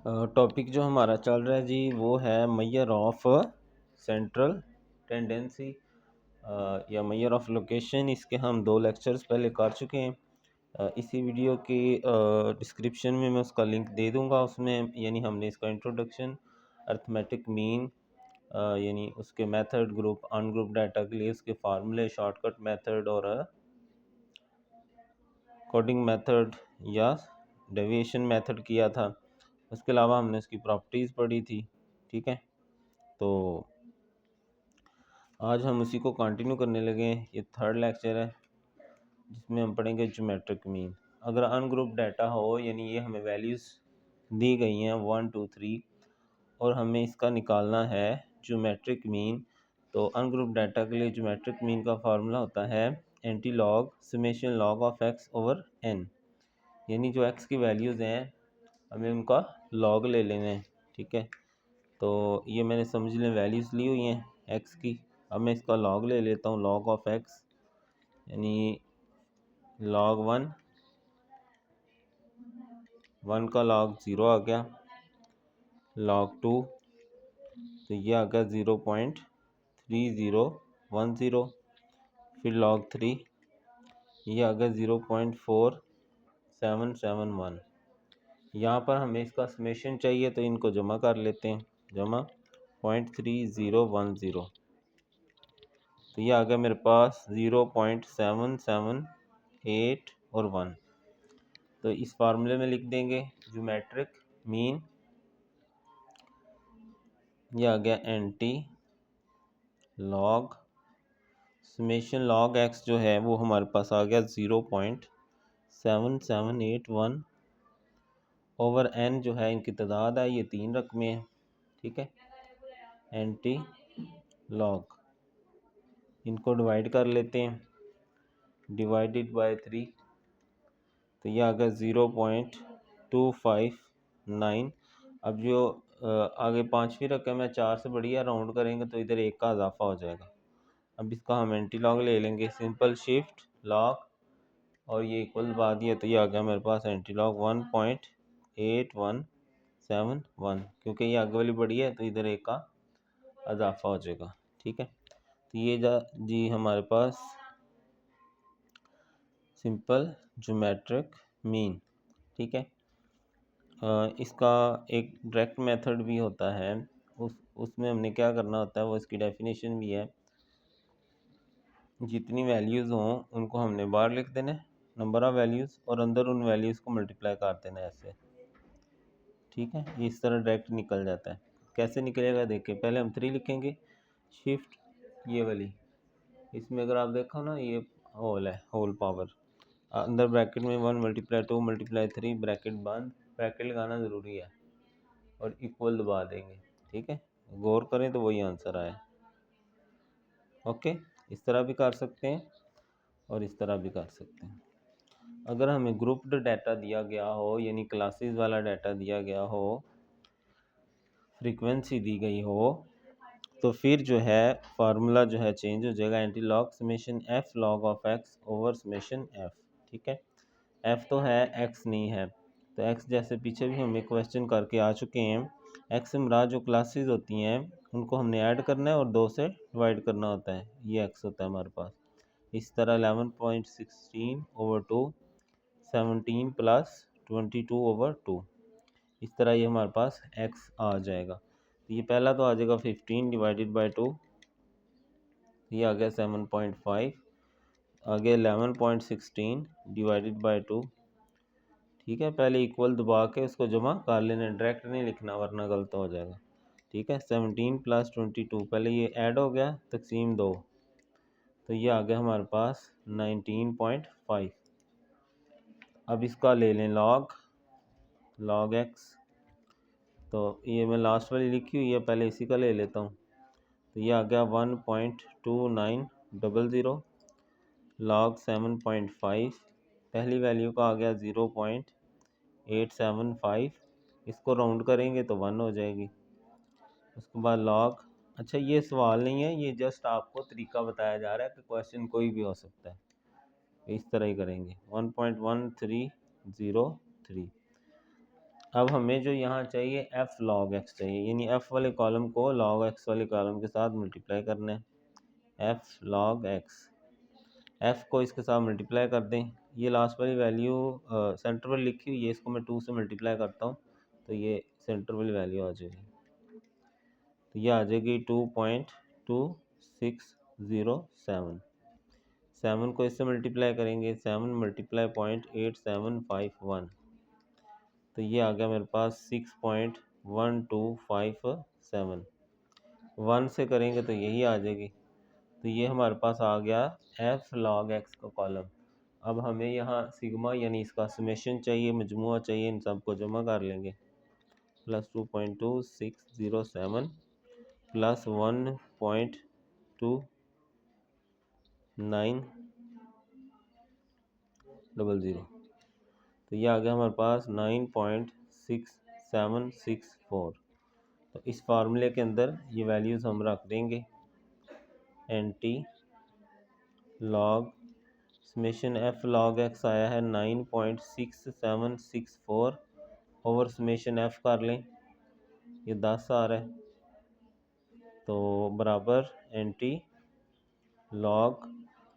Topic जो हमारा चल रहा है जी वो है मेजर ऑफ सेंट्रल टेंडेंसी या मेजर ऑफ लोकेशन। इसके हम 2 लेक्चर्स पहले कर चुके हैं। इसी वीडियो की डिस्क्रिप्शन में मैं उसका लिंक दे दूंगा। उसमें यानी हमने इसका इंट्रोडक्शन, अर्थमेटिक मीन, यानी उसके मेथड, ग्रुप अनग्रुप डाटा के लिए उसके फार्मूले, शॉर्टकट मेथड और कोडिंग मेथड या डेविएशन मेथड किया था। उसके अलावा हमने इसकी प्रॉपर्टीज़ पढ़ी थी। ठीक है, तो आज हम उसी को कंटिन्यू करने लगे हैं। ये 3rd लेक्चर है जिसमें हम पढ़ेंगे ज्योमेट्रिक मीन। अगर अनग्रुप डाटा हो, यानी ये हमें वैल्यूज़ दी गई हैं 1 2 3 और हमें इसका निकालना है ज्योमेट्रिक मीन, तो अनग्रुप डाटा के लिए ज्योमेट्रिक मीन का फार्मूला होता है anti log summation log of x over n. यानी जो एक्स की वैल्यूज़ हैं हमें उनका लॉग ले लेना है। ठीक है, तो ये मैंने समझ लें वैल्यूज़ ली हुई हैं एक्स की। अब मैं इसका लॉग ले लेता हूँ, लॉग ऑफ एक्स, यानी लॉग 1 का लॉग 0 आ गया, लॉग 2 तो ये आ गया 0.3010, फिर लॉग 3 ये आ गया 0.4771। यहाँ पर हमें इसका समेशन चाहिए तो इनको जमा कर लेते हैं, जमा 0.3010, तो ये आ गया मेरे पास 0.778 और 1। तो इस फार्मूले में लिख देंगे ज्योमेट्रिक मीन, ये आ गया anti log summation log x जो है वो हमारे पास आ गया 0.7781 ओवर एन जो है इनकी तादाद है, ये 3 रकमें हैं। ठीक है, एंटी लॉग, इनको डिवाइड कर लेते हैं, डिवाइडेड बाय 3 तो ये आ गया 0.259। अब जो आगे 5वीं रकम है 4 से बढ़िया राउंड करेंगे तो इधर 1 का इजाफा हो जाएगा। अब इसका हम एंटी लॉग ले लेंगे, सिंपल शिफ्ट लॉग और ये इक्वल दबा दिया तो ये आ गया मेरे पास एंटी लॉग 1.8171, क्योंकि ये आगे वाली बड़ी है तो इधर 1 का इजाफा हो जाएगा। ठीक है, तो ये जी हमारे पास सिंपल ज्योमेट्रिक मीन। ठीक है, इसका एक डायरेक्ट मेथड भी होता है, उसमें हमने क्या करना होता है वो इसकी डेफिनेशन भी है। जितनी वैल्यूज़ हों उनको हमने बाहर लिख देना है, नंबर ऑफ़ वैल्यूज़, और अंदर उन वैल्यूज़ को मल्टीप्लाई कर देना है ऐसे। ठीक है, इस तरह डायरेक्ट निकल जाता है। कैसे निकलेगा देखिए, पहले हम 3 लिखेंगे, शिफ्ट ये वाली, इसमें अगर आप देखो ना ये होल है, होल पावर, अंदर ब्रैकेट में 1 × 2 × 3 ब्रैकेट बंद, ब्रैकेट लगाना ज़रूरी है और इक्वल दबा देंगे। ठीक है, गौर करें तो वही आंसर आए। ओके, इस तरह भी कर सकते हैं और इस तरह भी कर सकते हैं। अगर हमें ग्रुप्ड डाटा दिया गया हो, यानी क्लासेस वाला डाटा दिया गया हो, फ्रीक्वेंसी दी गई हो, तो फिर जो है फार्मूला जो है चेंज हो जाएगा, anti log summation F log of x over summation F. ठीक है, एफ तो है, एक्स नहीं है, तो एक्स जैसे पीछे भी हम एक क्वेश्चन करके आ चुके हैं, एक्स मरा जो क्लासेस होती हैं उनको हमने ऐड करना है और 2 से डिवाइड करना होता है, ये एक्स होता है हमारे पास। इस तरह 11.16 ओवर 2, 17 + 22 ओवर 2, इस तरह ये हमारे पास एक्स आ जाएगा। तो ये पहला तो आ जाएगा 15 डिवाइडेड बाई 2, ये आ गया 7.5, आगे 11.16 डिवाइडेड बाई 2। ठीक है, पहले इक्वल दबा के उसको जमा कर लेना, डायरेक्ट नहीं लिखना वरना गलत हो जाएगा। ठीक है, 17 + 22, पहले ये ऐड हो गया तकसीम 2, तो ये आ गया हमारे पास 19.5। अब इसका ले लें लॉग एक्स, तो ये मैं लास्ट वाली लिखी हुई है, पहले इसी का ले लेता हूँ, तो ये आ गया 1.2900, लॉग 7.5, पहली वैल्यू का आ गया 0.875, इसको राउंड करेंगे तो 1 हो जाएगी। उसके बाद लॉग, अच्छा ये सवाल नहीं है, ये जस्ट आपको तरीका बताया जा रहा है कि क्वेश्चन कोई भी हो सकता है, इस तरह ही करेंगे। 1.1303, अब हमें जो यहाँ चाहिए एफ लॉग एक्स चाहिए, यानी एफ वाले कॉलम को लॉग एक्स वाले कॉलम के साथ मल्टीप्लाई करना है। एफ लॉग एक्स, एफ को इसके साथ मल्टीप्लाई कर दें। ये लास्ट वाली वैल्यू सेंटर पर लिखी हुई है, इसको मैं 2 से मल्टीप्लाई करता हूँ तो ये सेंटर वाली वैल्यू आ जाएगी। तो ये आ जाएगी 2.2607। 7 को इससे मल्टीप्लाई करेंगे, 7 मल्टीप्लाई 0.8751, तो ये आ गया मेरे पास 6.1257। 1 से करेंगे तो यही आ जाएगी। तो ये हमारे पास आ गया एफ लॉग एक्स का कॉलम। अब हमें यहाँ सिग्मा यानी इसका समेशन चाहिए, मजमुआ चाहिए, इन सबको जमा कर लेंगे। प्लस 2.2607 प्लस 1.2900, तो ये आ गया हमारे पास 9.6764। तो इस फार्मूले के अंदर ये वैल्यूज़ हम रख देंगे। Anti log summation F log x आया है 9.6764 ओवर समेशन एफ कर लें, ये 10 आ रहा है, तो बराबर एंटी लॉग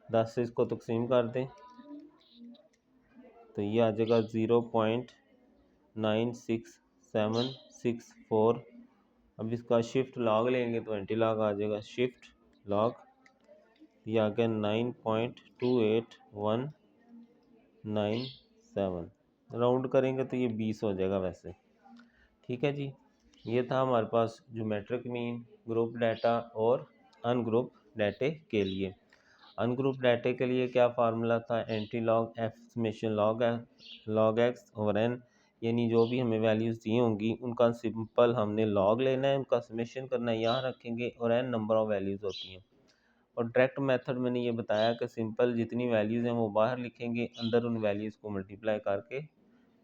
10 से इसको तकसीम कर दें तो ये आ जाएगा 0.96764। अब इसका शिफ्ट लॉग लेंगे तो एंटी लॉग आ जाएगा, शिफ्ट लॉग ये आ गया 9.28197। राउंड करेंगे तो ये 20 हो जाएगा वैसे। ठीक है जी, ये था हमारे पास ज्योमेट्रिक मीन, ग्रुप डाटा और अनग्रुप डाटे के लिए। अनग्रुप डाटे के लिए क्या फार्मूला था, anti log f summation log x over n, यानी जो भी हमें वैल्यूज़ दी होंगी उनका सिंपल हमने लॉग लेना है, उनका समेशन करना है, यहाँ रखेंगे और एन नंबर ऑफ वैल्यूज़ होती हैं। और डायरेक्ट मेथड मैंने ये बताया कि सिंपल जितनी वैल्यूज़ हैं वो बाहर लिखेंगे, अंदर उन वैल्यूज़ को मल्टीप्लाई करके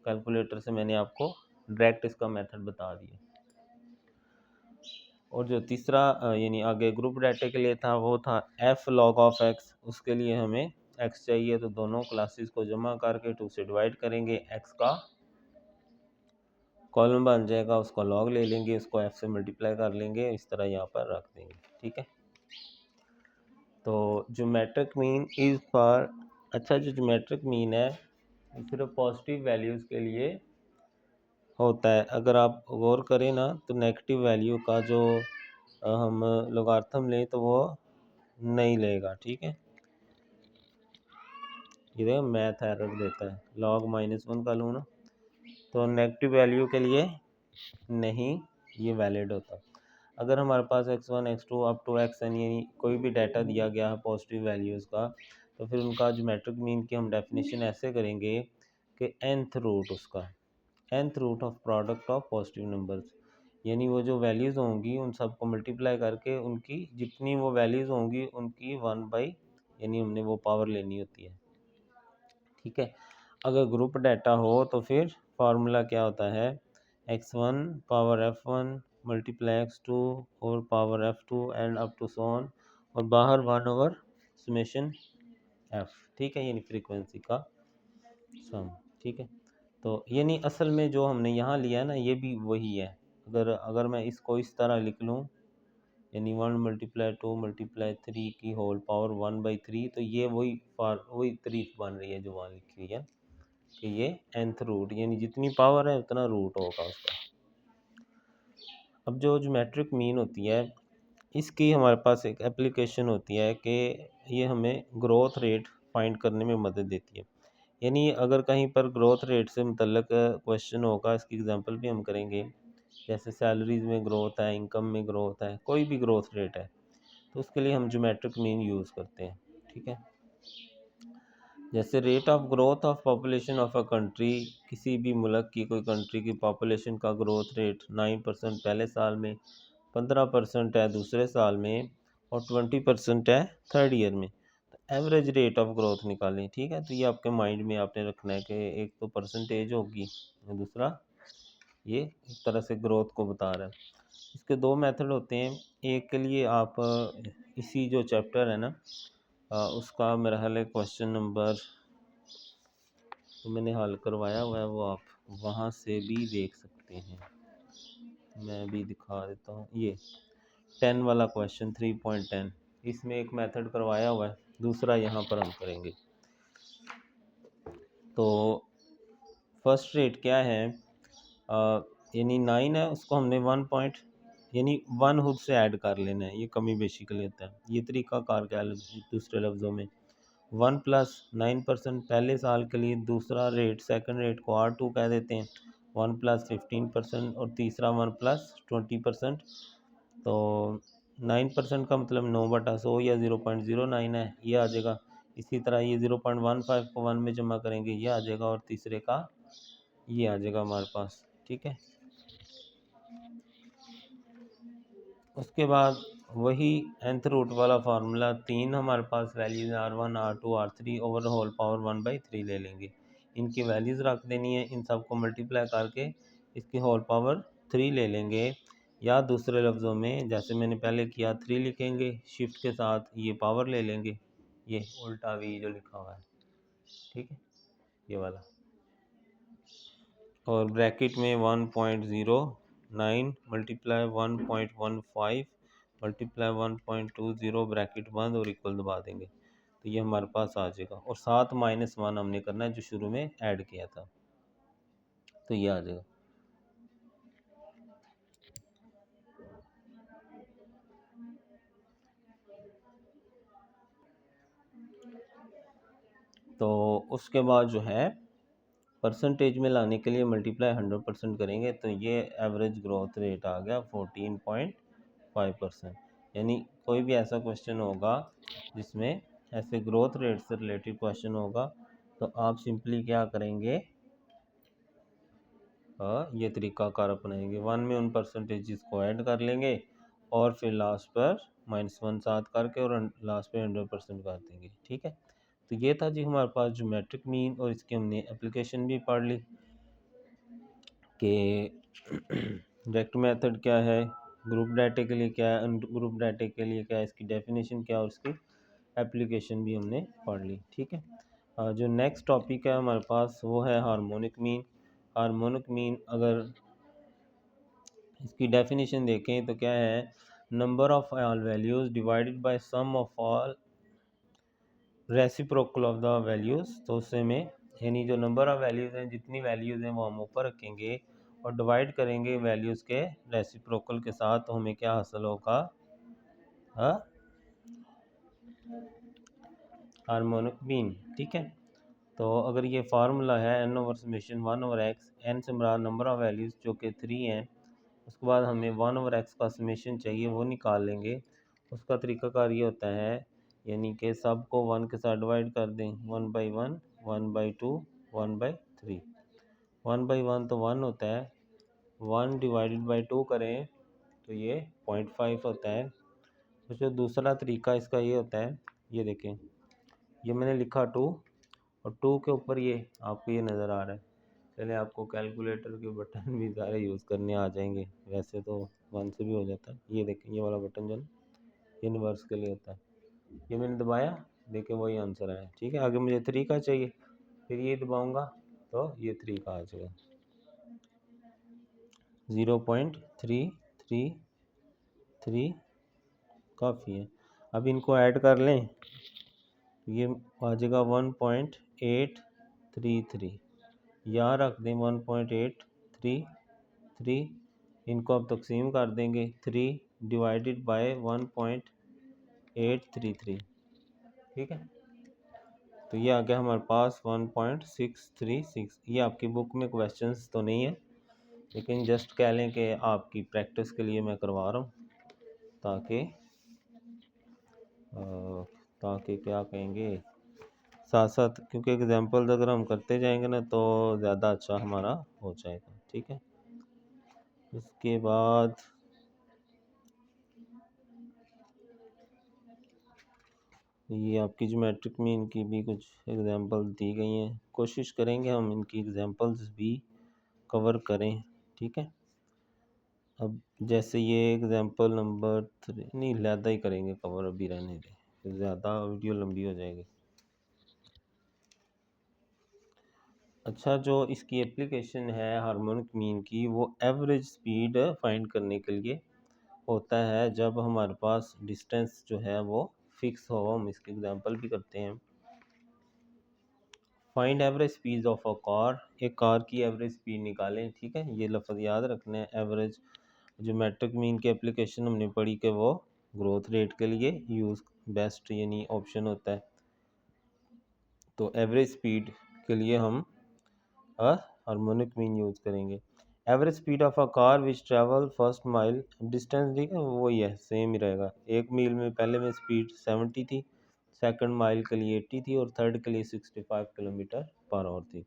कैलकुलेटर से मैंने आपको डायरेक्ट इसका मेथड बता दिया। और जो तीसरा यानी आगे ग्रुप डाटा के लिए था वो था एफ लॉग ऑफ एक्स, उसके लिए हमें एक्स चाहिए, तो दोनों क्लासेस को जमा करके 2 से डिवाइड करेंगे, एक्स का कॉलम बन जाएगा, उसका लॉग ले लेंगे, उसको एफ से मल्टीप्लाई कर लेंगे, इस तरह यहाँ पर रख देंगे। ठीक है, तो ज्योमेट्रिक मीन इज फॉर, अच्छा जो ज्योमेट्रिक मीन है सिर्फ पॉजिटिव वैल्यूज़ के लिए होता है। अगर आप गौर करें ना तो नेगेटिव वैल्यू का जो हम लोगार्थम लें तो वो नहीं लेगा। ठीक है, ये देखो मैथ एरर देता है, log -1 का लूँ ना तो नेगेटिव वैल्यू के लिए नहीं ये वैलिड होता। अगर हमारे पास x1 x2 up to xn यानी कोई भी डाटा दिया गया है पॉजिटिव वैल्यूज़ का, तो फिर उनका ज्योमेट्रिक मीन की हम डेफिनेशन ऐसे करेंगे कि nth रूट उसका, nth root of product of positive numbers, यानी वो जो वैल्यूज़ होंगी उन सबको मल्टीप्लाई करके उनकी जितनी वो वैल्यूज़ होंगी उनकी 1/, यानी हमने वो पावर लेनी होती है। ठीक है, अगर ग्रुप डाटा हो तो फिर फार्मूला क्या होता है, x1 power f1 multiply x2 और power f2 and up to so on, और बाहर 1 ओवर समेशन f। ठीक है, यानी फ्रीक्वेंसी का सम। ठीक है, तो यानी असल में जो हमने यहाँ लिया है ना ये भी वही है। अगर मैं इसको इस तरह लिख लूँ, यानी 1 मल्टीप्लाई 2 मल्टीप्लाई 3 की होल पावर 1/3, तो ये वही तारीफ बन रही है जो वहाँ लिखी हुई है कि ये nth रूट, यानी जितनी पावर है उतना रूट होगा उसका। अब जो ज्योमेट्रिक मीन होती है इसकी हमारे पास एक एप्लीकेशन होती है कि ये हमें ग्रोथ रेट फाइंड करने में मदद देती है। यानी अगर कहीं पर ग्रोथ रेट से मुतल्लक क्वेश्चन होगा, इसकी एग्जांपल भी हम करेंगे, जैसे सैलरीज में ग्रोथ है, इनकम में ग्रोथ है, कोई भी ग्रोथ रेट है, तो उसके लिए हम ज्योमेट्रिक मीन यूज़ करते हैं। ठीक है, जैसे rate of growth of population of a country, किसी भी मुल्क की कोई कंट्री की पॉपुलेशन का ग्रोथ रेट 9% पहले साल में, 15% है दूसरे साल में और 20% है थर्ड ईयर में, तो एवरेज रेट ऑफ ग्रोथ निकालें। ठीक है, तो ये आपके माइंड में आपने रखना है कि एक तो परसेंटेज होगी और दूसरा ये एक तरह से ग्रोथ को बता रहा है। इसके दो मेथड होते हैं, एक के लिए आप इसी जो चैप्टर है ना उसका मेरा ख्याल है क्वेश्चन नंबर तो मैंने हल करवाया हुआ है, वो आप वहाँ से भी देख सकते हैं। मैं भी दिखा देता हूँ, ये 10 वाला क्वेश्चन 3.10, इसमें एक मेथड करवाया हुआ है, दूसरा यहाँ पर हम करेंगे। तो फर्स्ट रेट क्या है, यानी 9 है, उसको हमने 1 पॉइंट यानी 1 खुद से ऐड कर लेना है, ये कमी बेसिकली होता है। ये तरीका कार क्या है दूसरे लफ्ज़ों में, 1 प्लस 9% पहले साल के लिए, दूसरा रेट सेकंड रेट को R2 कह देते हैं, 1 प्लस 15% और तीसरा 1 प्लस 20%। तो 9% का मतलब 9/100 या 0.09 है, ये आ जाएगा। इसी तरह ये 0.15 को 1 में जमा करेंगे, ये आ जाएगा, और तीसरे का ये आ जाएगा हमारे पास, ठीक है। उसके बाद वही nth रूट वाला फार्मूला, 3 हमारे पास values R1 R2 R3 over whole power 1/3 ले लेंगे, इनकी वैल्यूज रख देनी है, इन सब को मल्टीप्लाई करके इसकी होल पावर 3 ले लेंगे, या दूसरे लफ्ज़ों में जैसे मैंने पहले किया 3 लिखेंगे, शिफ्ट के साथ ये पावर ले लेंगे, ये उल्टा V जो लिखा हुआ है, ठीक है, ये वाला, और ब्रैकेट में 1.09 मल्टीप्लाई 1.15 मल्टीप्लाई 1.20 ब्रैकेट बंद और इक्वल दबा देंगे, तो ये हमारे पास आ जाएगा। और 7 - 1 हमने करना है जो शुरू में ऐड किया था, तो ये आ जाएगा। तो उसके बाद जो है परसेंटेज में लाने के लिए मल्टीप्लाई 100% करेंगे, तो ये एवरेज ग्रोथ रेट आ गया 14.5%। यानी कोई भी ऐसा क्वेश्चन होगा जिसमें ऐसे ग्रोथ रेट से रिलेटेड क्वेश्चन होगा, तो आप सिंपली क्या करेंगे, ये तरीकाकार अपनाएंगे, 1 में उन परसेंटेज को ऐड कर लेंगे, और फिर लास्ट पर -1 साथ करके और लास्ट पे 100% कर देंगे, ठीक है। तो ये था जी हमारे पास ज्योमेट्रिक मीन, और इसकी हमने एप्लीकेशन भी पढ़ ली कि डायरेक्ट मेथड क्या है, ग्रुप डाटा के लिए क्या है, ग्रुप डाटा के लिए क्या है, इसकी डेफिनेशन क्या है, और इसकी एप्लीकेशन भी हमने पढ़ ली, ठीक है। जो नेक्स्ट टॉपिक है हमारे पास वो है हार्मोनिक मीन। हार्मोनिक मीन अगर इसकी डेफिनेशन देखें तो क्या है, number of all values divided by sum of all reciprocal of the values. तो उससे में यानी जो नंबर ऑफ वैल्यूज़ हैं, जितनी वैल्यूज़ हैं वो हम ऊपर रखेंगे और डिवाइड करेंगे वैल्यूज़ के रेसिप्रोकल के साथ, तो हमें क्या हासिल होगा, हार्मोनिक मीन, ठीक है। तो अगर ये फार्मूला है n over summation 1 over x, n से मुराद नंबर ऑफ वैल्यूज़ जो कि 3 हैं, उसके बाद हमें 1 ओवर x का समेशन चाहिए, वो निकाल लेंगे। उसका तरीकाकार ये होता है, यानी कि सब को 1 के साथ डिवाइड कर दें, 1/1 1/2 1/3, 1/1 तो 1 होता है, 1 डिवाइडेड बाई 2 करें तो ये 0.5 होता है। तो जो दूसरा तरीका इसका ये होता है, ये देखें, ये मैंने लिखा 2, और 2 के ऊपर ये आपको ये नज़र आ रहा है, चले आपको कैलकुलेटर के बटन भी सारे यूज़ करने आ जाएंगे, वैसे तो 1 से भी हो जाता है। ये देखें, ये वाला बटन जो इनवर्स के लिए होता है, ये मैंने दबाया, देखें वही आंसर आया, ठीक है। आगे मुझे 3 का चाहिए, फिर ये दबाऊंगा तो ये 3 का आ जाएगा, 0.333 काफ़ी है। अब इनको ऐड कर लें तो ये आ जाएगा 1.833, यहाँ रख दें 1.833, इनको अब तकसीम कर देंगे, 3 डिवाइडेड बाय 1.833, ठीक है। तो ये आ गया हमारे पास 1.636। ये आपकी बुक में क्वेश्चंस तो नहीं है, लेकिन जस्ट कह लें कि आपकी प्रैक्टिस के लिए मैं करवा रहा हूँ, ताकि क्या कहेंगे, साथ साथ, क्योंकि एग्जांपल्स अगर हम करते जाएंगे ना तो ज़्यादा अच्छा हमारा हो जाएगा, ठीक है। उसके बाद ये आपकी ज्योमेट्रिक मीन की भी कुछ एग्जांपल दी गई हैं, कोशिश करेंगे हम इनकी एग्जांपल्स भी कवर करें, ठीक है। अब जैसे ये एग्जांपल नंबर 3 नहीं, ज़्यादा ही करेंगे कवर, अभी रहने दें, ज़्यादा वीडियो लंबी हो जाएगी। अच्छा, जो इसकी एप्लीकेशन है हार्मोनिक मीन की, वो एवरेज स्पीड फाइंड करने के लिए होता है जब हमारे पास डिस्टेंस जो है वो फिक्स हो। हम इसकी एग्जांपल भी करते हैं। Find average speed of a car, एक कार की एवरेज स्पीड निकालें। ठीक है, ये लफ्ज़ याद रखना है। एवरेज जो मैट्रिक मीन की एप्लीकेशन हमने पढ़ी कि वो ग्रोथ रेट के लिए यूज़ बेस्ट यानी ऑप्शन होता है। तो एवरेज स्पीड के लिए हम हार्मोनिक मीन यूज़ करेंगे। Average speed of a car which travel first mile, distance ठीक है वही है, सेम ही रहेगा। 1 मील में पहले में स्पीड 70 थी, सेकंड माइल के लिए 80 थी और थर्ड के लिए 65 किलोमीटर पर आवर थी।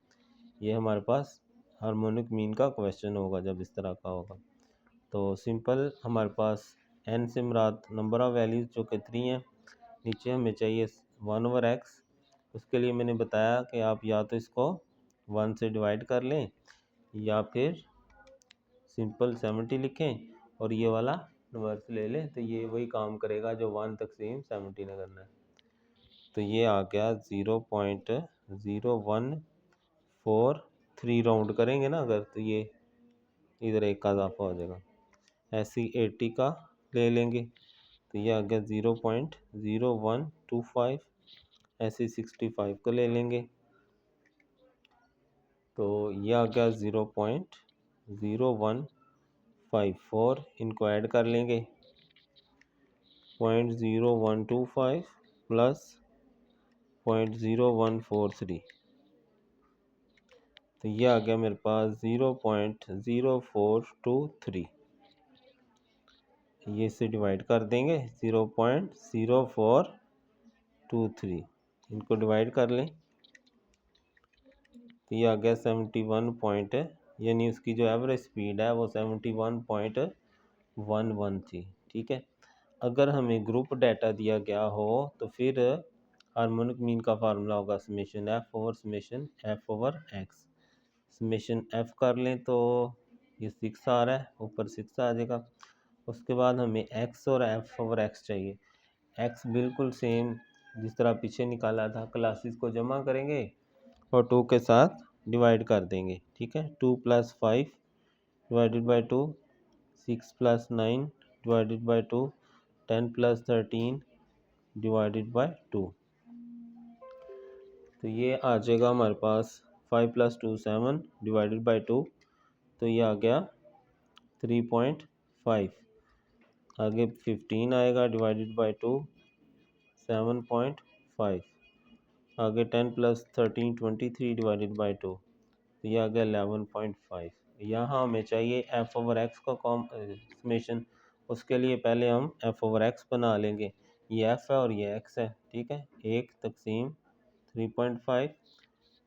ये हमारे पास हार्मोनिक मीन का क्वेश्चन होगा जब इस तरह का होगा। तो सिंपल हमारे पास n से मुराद नंबर ऑफ़ वैल्यूज़ जो कि 3 हैं, नीचे हमें चाहिए 1/x। उसके लिए मैंने बताया कि आप या तो इसको 1 से डिवाइड कर लें या फिर सिंपल 70 लिखें और ये वाला रिवर्स ले लें, तो ये वही काम करेगा जो 1 तकसीम 70 ने करना है। तो ये आ गया 0.0143 राउंड करेंगे ना अगर, तो ये इधर एक का इजाफा हो जाएगा। ऐसे 80 का ले लेंगे तो ये आ गया 0.0125। ऐसे 65 को ले लेंगे तो ये आ गया 0.0154। इनको ऐड कर लेंगे 0.0125 प्लस 0.0143, तो ये आ गया मेरे पास 0.0423। ये से डिवाइड कर देंगे 0.0423, इनको डिवाइड कर लें तो ये आ गया 71 पॉइंट, यानी उसकी जो एवरेज स्पीड है वो 71.11 थी। ठीक है, अगर हमें ग्रुप डाटा दिया गया हो तो फिर हार्मोनिक मीन का फार्मूला होगा summation F over summation F over x. Summation F कर लें तो ये 6 आ रहा है, ऊपर 6 आ जाएगा। उसके बाद हमें एक्स और एफ ओवर एक्स चाहिए। एक्स बिल्कुल सेम जिस तरह पीछे निकाला था, क्लासेस को जमा करेंगे और 2 के साथ डिवाइड कर देंगे। ठीक है, 2 + 5 divided by 2, 6 + 9 divided by 2, 10 + 13 divided by 2। तो ये आ जाएगा हमारे पास 5 + 2 7 डिवाइडेड बाई 2, तो ये आ गया 3.5। आगे 15 आएगा डिवाइडेड बाई 2 7.5। आगे 10 + 13 23 डिवाइडेड बाई 2, तो ये आ गया 11.5। यहाँ हमें चाहिए एफ ओवर एक्स का समेशन। उसके लिए पहले हम एफ ओवर एक्स बना लेंगे। ये एफ है और ये एक्स है। ठीक है, 1 तकसीम 3.5,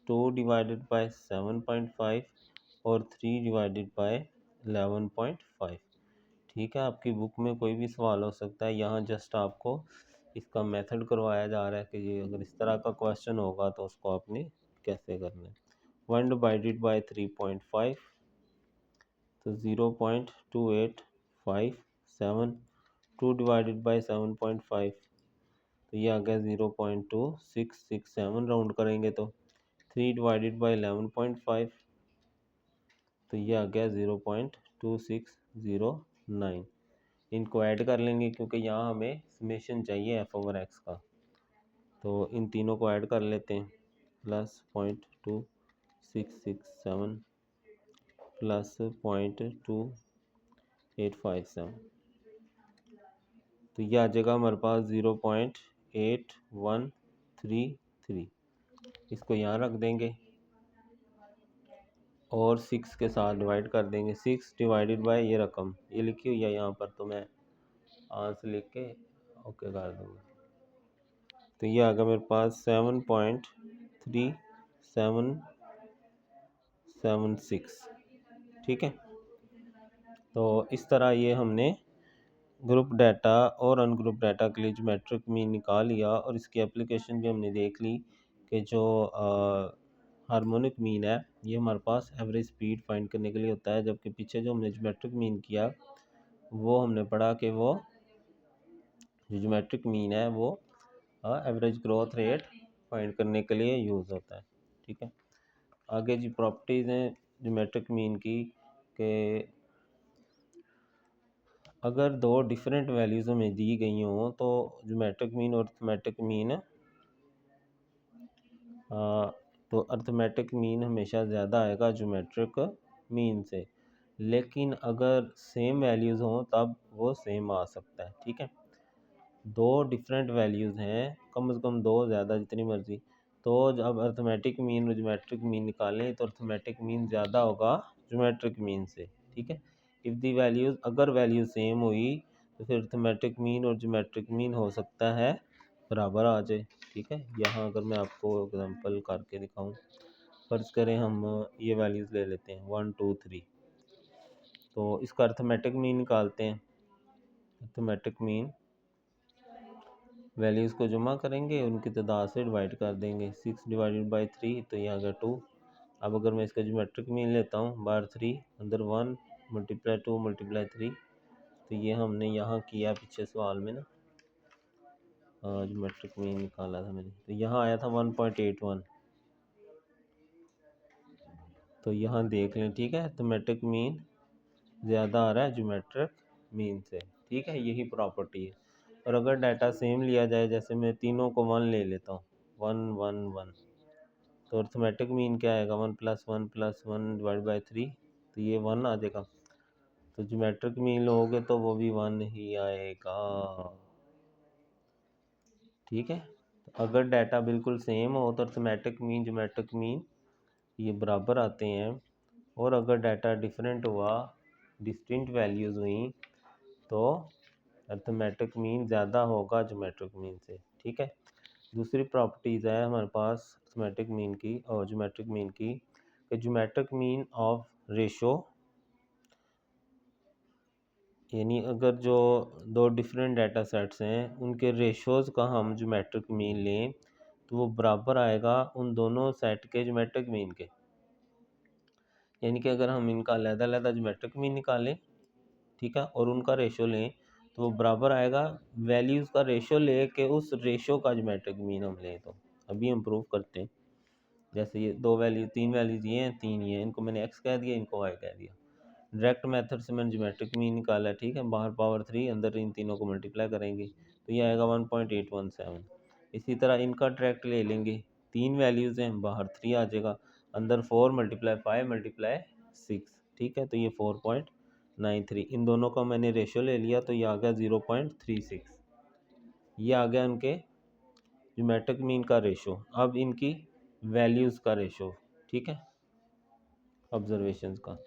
2 डिवाइडेड बाई 7.5 और 3 डिवाइडेड बाई 11.5। ठीक है, आपकी बुक में कोई भी सवाल हो सकता है, यहाँ जस्ट आपको इसका मेथड करवाया जा रहा है कि ये अगर इस तरह का क्वेश्चन होगा तो उसको आपने कैसे करना है। 1 डिवाइडेड बाई 3.5 तो 0.2857। 2 डिवाइडेड बाई 7.5 तो ये आ गया 0.2667 राउंड करेंगे तो। 3 डिवाइडेड बाई 11.5 तो ये आ गया 0.2609। इनको ऐड कर लेंगे क्योंकि यहाँ हमें समेशन चाहिए एफ ओवर एक्स का, तो इन तीनों को ऐड कर लेते हैं। प्लस 0.2667 प्लस 0.2857, तो ये आ जाएगा हमारे पास 0.8133। इसको यहाँ रख देंगे और 6 के साथ डिवाइड कर देंगे। 6 डिवाइडेड बाय ये रकम ये लिखी हुई है यहाँ पर, तो मैं आंसर लिख के ओके कर दूँगा। तो ये आ गया मेरे पास 7.3776। ठीक है, तो इस तरह ये हमने ग्रुप डाटा और अनग्रुप डाटा के लिए ज्योमेट्रिक मीन निकाल लिया और इसकी एप्लीकेशन भी हमने देख ली कि जो हार्मोनिक मीन है ये हमारे पास एवरेज स्पीड फाइंड करने के लिए होता है, जबकि पीछे जो हमने ज्योमेट्रिक मीन किया वो हमने पढ़ा कि वो जो ज्योमेट्रिक मीन है वो एवरेज ग्रोथ रेट फाइंड करने के लिए यूज़ होता है। ठीक है, आगे जी प्रॉपर्टीज़ हैं ज्योमेट्रिक मीन की कि अगर दो डिफरेंट वैल्यूज़ हमें दी गई हों तो ज्योमेट्रिक मीन और अर्थमेटिक मीन तो अर्थमेटिक मीन हमेशा ज़्यादा आएगा ज्योमेट्रिक मीन से, लेकिन अगर सेम वैल्यूज़ हों तब वो सेम आ सकता है। ठीक है, दो डिफरेंट वैल्यूज़ हैं, कम से कम दो, ज़्यादा जितनी मर्ज़ी, तो जब अर्थमेटिक मीन और ज्योमेट्रिक मीन निकालें तो अर्थमेटिक मीन ज़्यादा होगा ज्योमेट्रिक मीन से। ठीक है, इफ़ दी वैल्यूज़, अगर वैल्यू सेम हुई तो फिर अर्थमेटिक मीन और ज्योमेट्रिक मीन हो सकता है बराबर आ जाए। ठीक है, यहाँ अगर मैं आपको एग्जांपल करके दिखाऊं, फर्ज करें हम ये वैल्यूज़ ले लेते हैं 1 2 3, तो इसका अर्थमेटिक मीन निकालते हैं। अर्थमेटिक मीन वैल्यूज़ को जमा करेंगे, उनकी तादाद से डिवाइड कर देंगे। 6 डिवाइडेड बाई 3 तो ये आ गया 2। अब अगर मैं इसका ज्योमेट्रिक मीन लेता हूँ बार 3 अंदर 1 मल्टीप्लाई 2 मल्टीप्लाई 3, तो ये हमने यहाँ किया पीछे सवाल में ना, ज्योमेट्रिक मीन निकाला था मैंने, तो यहाँ आया था 1.81। तो यहाँ देख लें, ठीक है, अर्थमेटिक मीन ज़्यादा आ रहा है ज्योमेट्रिक मीन से। ठीक है, यही प्रॉपर्टी है। और अगर डाटा सेम लिया जाए, जैसे मैं तीनों को 1 ले लेता हूँ, 1 1 1, तो अर्थमेटिक मीन क्या आएगा, 1 + 1 डिवाइड बाई 3, तो ये 1 आ जाएगा। तो ज्योमेट्रिक मीन लोगे तो वो भी 1 ही आएगा। ठीक है, तो अगर डाटा बिल्कुल सेम हो तो अर्थमेटिक मीन ज्योमेट्रिक मीन ये बराबर आते हैं, और अगर डाटा डिफरेंट हुआ, डिस्टिंक्ट वैल्यूज़ हुई, तो अर्थमेटिक मीन ज़्यादा होगा ज्योमेट्रिक मीन से। ठीक है, दूसरी प्रॉपर्टीज़ है हमारे पास अर्थमेटिक मीन की और ज्योमेट्रिक मीन की, कि ज्योमेट्रिक मीन ऑफ रेशो, यानी अगर जो दो डिफरेंट डाटा सेट्स हैं उनके रेशोज़ का हम ज्योमेट्रिक मीन लें तो वो बराबर आएगा उन दोनों सेट के ज्योमेट्रिक मीन के। यानी कि अगर हम इनका अलग-अलग ज्योमेट्रिक मीन निकालें, ठीक है, और उनका रेशो लें तो वो बराबर आएगा वैल्यूज़ का रेशो ले के उस रेशो का ज्योमेट्रिक मीन हम लें। तो अभी हम प्रूव करते हैं। जैसे ये दो वैल्यू, तीन वैल्यूज़ ये हैं, तीन ये हैं, इनको मैंने एक्स कह दिया, इनको वाई कह दिया। डायरेक्ट मेथड से मैंने ज्योमेट्रिक मीन निकाला। ठीक है, बाहर पावर 3, अंदर इन तीनों को मल्टीप्लाई करेंगे तो ये आएगा 1.817। इसी तरह इनका डायरेक्ट ले लेंगे, तीन वैल्यूज़ हैं, बाहर 3 आ जाएगा, अंदर 4 × 5 × 6। ठीक है, तो ये 4.93, इन दोनों का मैंने रेशो ले लिया तो ये आ गया 0.36। ये आ गया उनके ज्योमेट्रिक मीन का रेशो। अब इनकी वैल्यूज़ का रेशो, ठीक है, ऑब्जर्वेशंस का।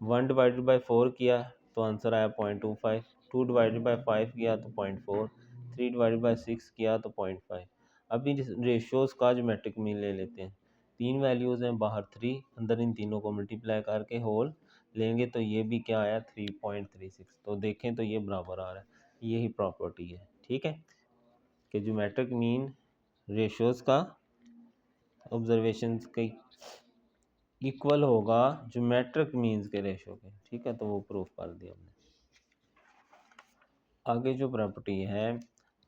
1 डिवाइडेड बाई 4 किया तो आंसर आया 0.25, 2 डिवाइडेड बाई 5 किया तो 0.4, 3 डिवाइडेड बाई 6 किया तो 0.5। अब इन रेशोज़ का ज्योमेट्रिक मीन ले लेते हैं। तीन वैल्यूज़ हैं, बाहर 3, अंदर इन तीनों को मल्टीप्लाई करके होल लेंगे तो ये भी क्या आया 3.36। तो देखें तो ये बराबर आ रहा है, यही प्रॉपर्टी है। ठीक है, कि ज्योमेट्रिक मीन रेशोज़ का ऑब्जर्वेशंस की इक्वल होगा ज्योमेट्रिक मीन्स के रेशो के। ठीक है, तो वो प्रूफ कर दिया हमने। आगे जो प्रॉपर्टी है,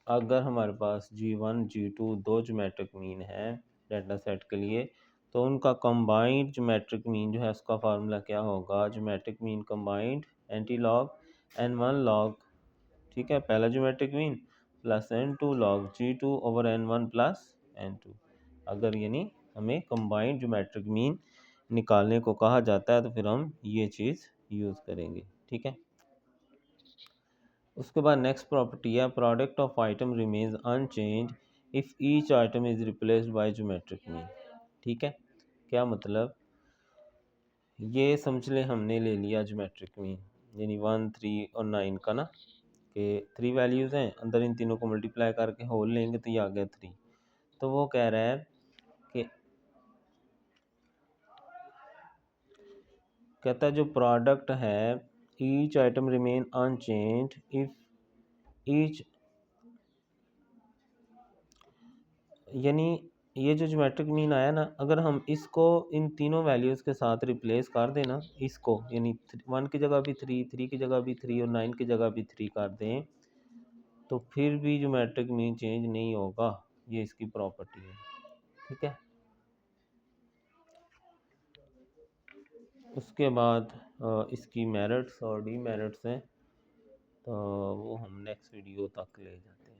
अगर हमारे पास G1 G2 दो ज्योमेट्रिक मीन है डाटा सेट के लिए, तो उनका कंबाइंड ज्योमेट्रिक मीन जो है उसका फार्मूला क्या होगा, geometric mean combined anti log n1 log, ठीक है, पहला geometric mean plus n2 log G2 over n1 plus n2। अगर यानी हमें कंबाइंड ज्योमेट्रिक मीन निकालने को कहा जाता है तो फिर हम ये चीज़ यूज़ करेंगे। ठीक है, उसके बाद नेक्स्ट प्रॉपर्टी है, product of item remains unchange if each item is replaced by geometric mean. ठीक है, क्या मतलब, ये समझ लें हमने ले लिया ज्योमेट्रिक मीन, यानी 1 3 और 9 का ना, कि 3 वैल्यूज़ हैं, अंदर इन तीनों को मल्टीप्लाई करके होल लेंगे तो ये आ गया 3। तो वो कह रहा है कि, कहता है जो प्रोडक्ट है each item remain unchange if each, यानी ये जो ज्योमेट्रिक मीन आया ना, अगर हम इसको इन तीनों वैल्यूज़ के साथ रिप्लेस कर देना, इसको यानी 1 की जगह भी 3, 3 की जगह भी 3 और 9 की जगह भी 3 कर दें, तो फिर भी ज्योमेट्रिक मीन चेंज नहीं होगा। ये इसकी प्रॉपर्टी है। ठीक है, उसके बाद इसकी मेरिट्स और डीमेरिट्स हैं, तो वो हम नेक्स्ट वीडियो तक ले जाते हैं।